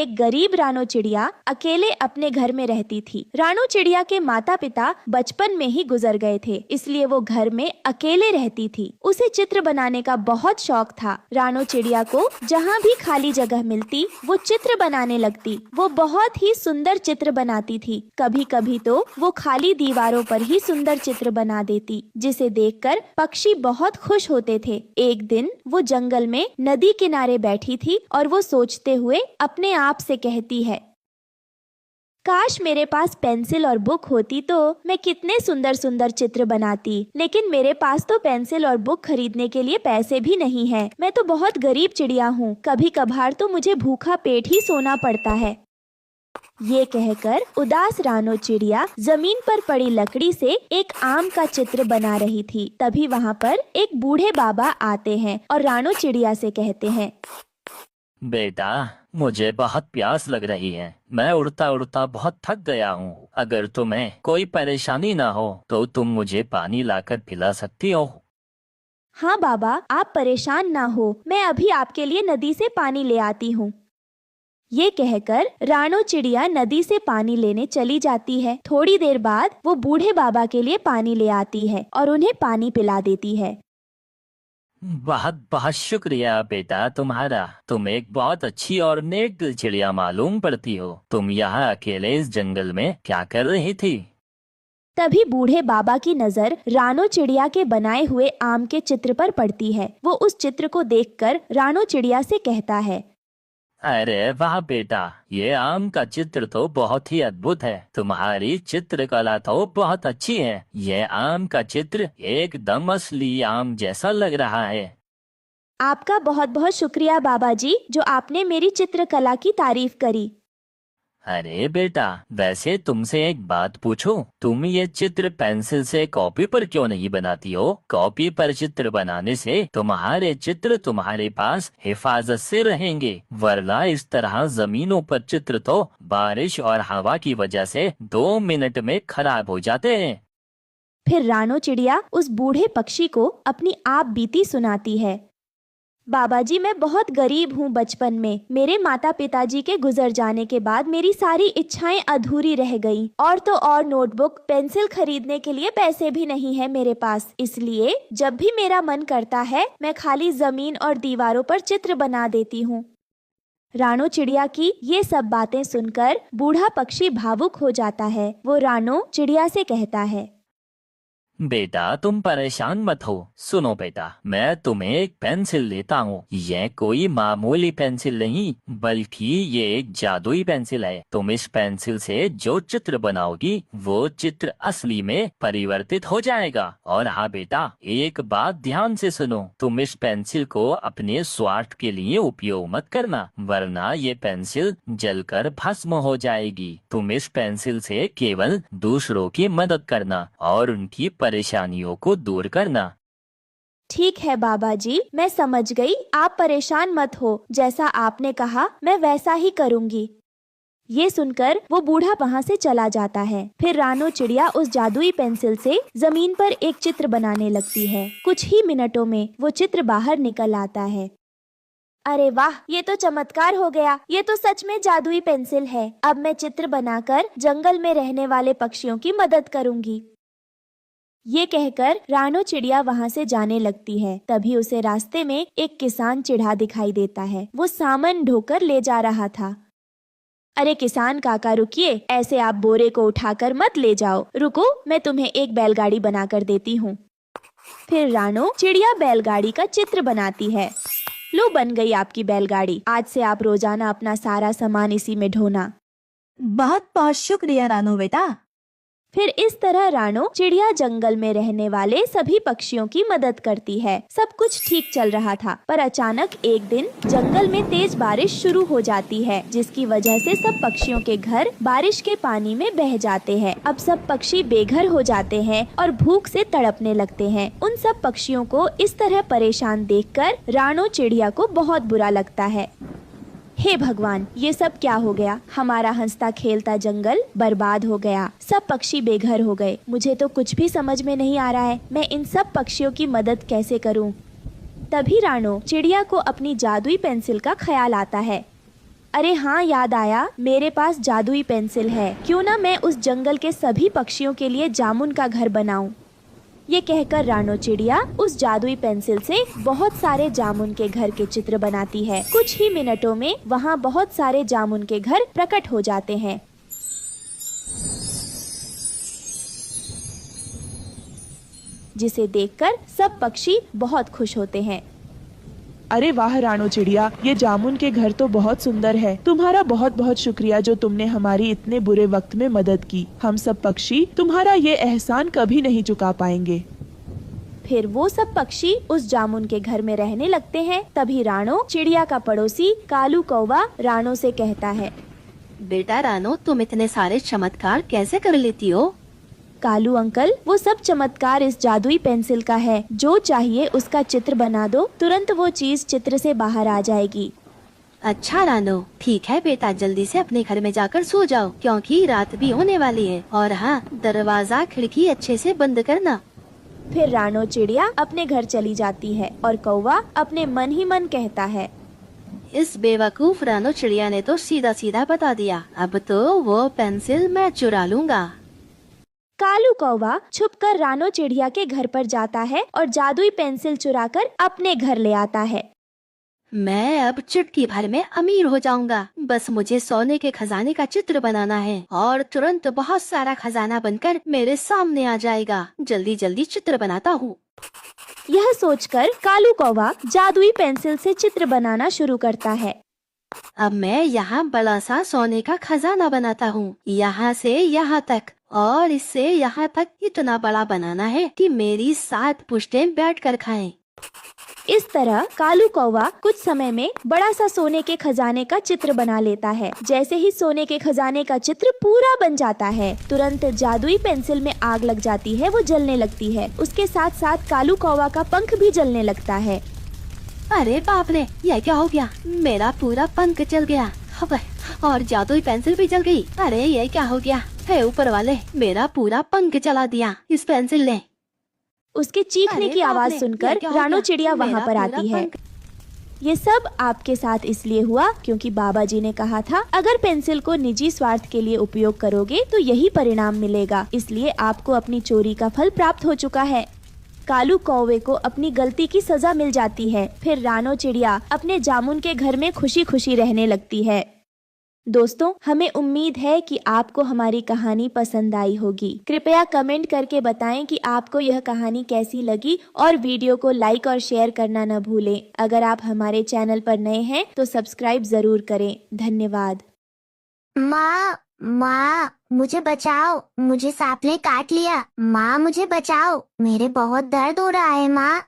एक गरीब रानो चिड़िया अकेले अपने घर में रहती थी। रानो चिड़िया के माता पिता बचपन में ही गुजर गए थे, इसलिए वो घर में अकेले रहती थी। उसे चित्र बनाने का बहुत शौक था। रानो चिड़िया को जहाँ भी खाली जगह मिलती वो चित्र बनाने लगती। वो बहुत ही सुंदर चित्र बनाती थी। कभी कभी तो वो खाली दीवारों पर ही सुंदर चित्र बना देती, जिसे देखकर पक्षी बहुत खुश होते थे। एक दिन वो जंगल में नदी किनारे बैठी थी और वो सोचते हुए अपने आप से कहती है, काश मेरे पास पेंसिल और बुक होती तो मैं कितने सुंदर सुंदर चित्र बनाती, लेकिन मेरे पास तो पेंसिल और बुक खरीदने के लिए पैसे भी नहीं है। मैं तो बहुत गरीब चिड़िया हूँ। कभी कभार तो मुझे भूखा पेट ही सोना पड़ता है। ये कहकर उदास रानो चिड़िया जमीन पर पड़ी लकड़ी से एक आम का चित्र बना रही थी। तभी वहाँ पर एक बूढ़े बाबा आते हैं और रानो चिड़िया से कहते हैं, बेटा, मुझे बहुत प्यास लग रही है। मैं उड़ता उड़ता बहुत थक गया हूँ। अगर तुम्हें कोई परेशानी ना हो तो तुम मुझे पानी लाकर पिला सकती हो। हाँ बाबा, आप परेशान ना हो, मैं अभी आपके लिए नदी से पानी ले आती हूँ। ये कहकर रानो चिड़िया नदी से पानी लेने चली जाती है। थोड़ी देर बाद वो बूढ़े बाबा के लिए पानी ले आती है और उन्हें पानी पिला देती है। बहुत बहुत शुक्रिया बेटा तुम्हारा। तुम एक बहुत अच्छी और नेक दिल चिड़िया मालूम पड़ती हो। तुम यहाँ अकेले इस जंगल में क्या कर रही थी? तभी बूढ़े बाबा की नजर रानो चिड़िया के बनाए हुए आम के चित्र पर पड़ती है। वो उस चित्र को देखकर रानो चिड़िया से कहता है, अरे वाह बेटा, ये आम का चित्र तो बहुत ही अद्भुत है। तुम्हारी चित्रकला तो बहुत अच्छी है। ये आम का चित्र एकदम असली आम जैसा लग रहा है। आपका बहुत बहुत शुक्रिया बाबा जी, जो आपने मेरी चित्रकला की तारीफ करी। अरे बेटा, वैसे तुमसे एक बात पूछूं? तुम ये चित्र पेंसिल से कॉपी पर क्यों नहीं बनाती हो? कॉपी पर चित्र बनाने से तुम्हारे चित्र तुम्हारे पास हिफाजत से रहेंगे, वरना इस तरह जमीनों पर चित्र तो बारिश और हवा की वजह से 2 मिनट में खराब हो जाते हैं। फिर रानो चिड़िया उस बूढ़े पक्षी को अपनी आप बीती सुनाती है। बाबा जी, मैं बहुत गरीब हूँ। बचपन में मेरे माता पिताजी के गुजर जाने के बाद मेरी सारी इच्छाएं अधूरी रह गईं। और तो और नोटबुक पेंसिल खरीदने के लिए पैसे भी नहीं है मेरे पास। इसलिए जब भी मेरा मन करता है मैं खाली जमीन और दीवारों पर चित्र बना देती हूँ। रानो चिड़िया की ये सब बातें सुनकर बूढ़ा पक्षी भावुक हो जाता है। वो रानो चिड़िया से कहता है, बेटा तुम परेशान मत हो। सुनो बेटा, मैं तुम्हें एक पेंसिल देता हूँ। यह कोई मामूली पेंसिल नहीं, बल्कि ये एक जादुई पेंसिल है। तुम इस पेंसिल से जो चित्र बनाओगी वो चित्र असली में परिवर्तित हो जाएगा। और हाँ बेटा, एक बात ध्यान से सुनो, तुम इस पेंसिल को अपने स्वार्थ के लिए उपयोग मत करना, वरना ये पेंसिल जलकर भस्म हो जाएगी। तुम इस पेंसिल से केवल दूसरों की मदद करना और उनकी परेशानियों को दूर करना। ठीक है बाबा जी, मैं समझ गई। आप परेशान मत हो, जैसा आपने कहा मैं वैसा ही करूंगी। ये सुनकर वो बूढ़ा वहाँ से चला जाता है। फिर रानो चिड़िया उस जादुई पेंसिल से जमीन पर एक चित्र बनाने लगती है। कुछ ही मिनटों में वो चित्र बाहर निकल आता है। अरे वाह, ये तो चमत्कार हो गया। ये तो सच में जादुई पेंसिल है। अब मैं चित्र बनाकर जंगल में रहने वाले पक्षियों की मदद करूंगी। ये कहकर रानो चिड़िया वहाँ से जाने लगती है। तभी उसे रास्ते में एक किसान चिढ़ा दिखाई देता है। वो सामान ढोकर ले जा रहा था। अरे किसान काका रुकिए, ऐसे आप बोरे को उठाकर मत ले जाओ। रुको, मैं तुम्हें एक बैलगाड़ी बनाकर देती हूँ। फिर रानो चिड़िया बैलगाड़ी का चित्र बनाती है। लो, बन गई आपकी बैलगाड़ी। आज से आप रोजाना अपना सारा सामान इसी में ढोना। बहुत बहुत शुक्रिया रानो बेटा। फिर इस तरह रानो चिड़िया जंगल में रहने वाले सभी पक्षियों की मदद करती है। सब कुछ ठीक चल रहा था, पर अचानक एक दिन जंगल में तेज बारिश शुरू हो जाती है, जिसकी वजह से सब पक्षियों के घर बारिश के पानी में बह जाते हैं। अब सब पक्षी बेघर हो जाते हैं और भूख से तड़पने लगते हैं। उन सब पक्षियों को इस तरह परेशान देखकर रानो चिड़िया को बहुत बुरा लगता है। हे भगवान, ये सब क्या हो गया? हमारा हंसता खेलता जंगल बर्बाद हो गया। सब पक्षी बेघर हो गए। मुझे तो कुछ भी समझ में नहीं आ रहा है, मैं इन सब पक्षियों की मदद कैसे करूं? तभी रानो चिड़िया को अपनी जादुई पेंसिल का ख्याल आता है। अरे हाँ, याद आया, मेरे पास जादुई पेंसिल है। क्यों ना मैं उस जंगल के सभी पक्षियों के लिए जामुन का घर बनाऊं। ये कहकर रानो चिड़िया उस जादुई पेंसिल से बहुत सारे जामुन के घर के चित्र बनाती है। कुछ ही मिनटों में वहाँ बहुत सारे जामुन के घर प्रकट हो जाते हैं। जिसे देखकर सब पक्षी बहुत खुश होते हैं। अरे वाह रानो चिड़िया, ये जामुन के घर तो बहुत सुंदर है। तुम्हारा बहुत बहुत शुक्रिया जो तुमने हमारी इतने बुरे वक्त में मदद की। हम सब पक्षी तुम्हारा ये एहसान कभी नहीं चुका पाएंगे। फिर वो सब पक्षी उस जामुन के घर में रहने लगते हैं। तभी रानो चिड़िया का पड़ोसी कालू कौवा रानो से कहता है, बेटा रानो, तुम इतने सारे चमत्कार कैसे कर लेती हो? कालू अंकल, वो सब चमत्कार इस जादुई पेंसिल का है। जो चाहिए उसका चित्र बना दो, तुरंत वो चीज चित्र से बाहर आ जाएगी। अच्छा रानो, ठीक है बेटा, जल्दी से अपने घर में जाकर सो जाओ क्योंकि रात भी होने वाली है। और हाँ, दरवाजा खिड़की अच्छे से बंद करना। फिर रानो चिड़िया अपने घर चली जाती है और कौवा अपने मन ही मन कहता है, इस बेवकूफ रानो चिड़िया ने तो सीधा सीधा बता दिया। अब तो वो पेंसिल मैं चुरा लूंगा। कालू कौवा छुपकर रानो चिड़िया के घर पर जाता है और जादुई पेंसिल चुराकर अपने घर ले आता है। मैं अब चुटकी भर में अमीर हो जाऊंगा। बस मुझे सोने के खजाने का चित्र बनाना है और तुरंत बहुत सारा खजाना बनकर मेरे सामने आ जाएगा। जल्दी जल्दी चित्र बनाता हूँ। यह सोचकर कालू कौवा जादुई पेंसिल से चित्र बनाना शुरू करता है। अब मैं यहाँ बड़ा सा सोने का खजाना बनाता हूँ, यहाँ से यहाँ तक और इससे यहाँ तक इतना बड़ा बनाना है कि मेरी 7 पुश्तें बैठकर खाएं। इस तरह कालू कौवा कुछ समय में बड़ा सा सोने के खजाने का चित्र बना लेता है। जैसे ही सोने के खजाने का चित्र पूरा बन जाता है, तुरंत जादुई पेंसिल में आग लग जाती है। वो जलने लगती है। उसके साथ साथ कालू कौवा का पंख भी जलने लगता है। अरे बाप रे, यह क्या हो गया? मेरा पूरा पंख जल गया और जादुई पेंसिल भी जल गई। अरे ये क्या हो गया? हे ऊपर वाले, मेरा पूरा पंख जला दिया इस पेंसिल ने। उसके चीखने की आवाज सुनकर रानो चिड़िया वहाँ पर आती है। ये सब आपके साथ इसलिए हुआ क्योंकि बाबा जी ने कहा था, अगर पेंसिल को निजी स्वार्थ के लिए उपयोग करोगे तो यही परिणाम मिलेगा। इसलिए आपको अपनी चोरी का फल प्राप्त हो चुका है। कालू कौवे को अपनी गलती की सजा मिल जाती है। फिर रानो चिड़िया अपने जामुन के घर में खुशी खुशी रहने लगती है। दोस्तों, हमें उम्मीद है कि आपको हमारी कहानी पसंद आई होगी। कृपया कमेंट करके बताएं कि आपको यह कहानी कैसी लगी और वीडियो को लाइक और शेयर करना न भूलें। अगर आप हमारे चैनल पर नए हैं तो सब्सक्राइब जरूर करें। धन्यवाद। माँ, मुझे बचाओ, मुझे सांप ने काट लिया। माँ, मुझे बचाओ, मेरे बहुत दर्द हो रहा है। माँ।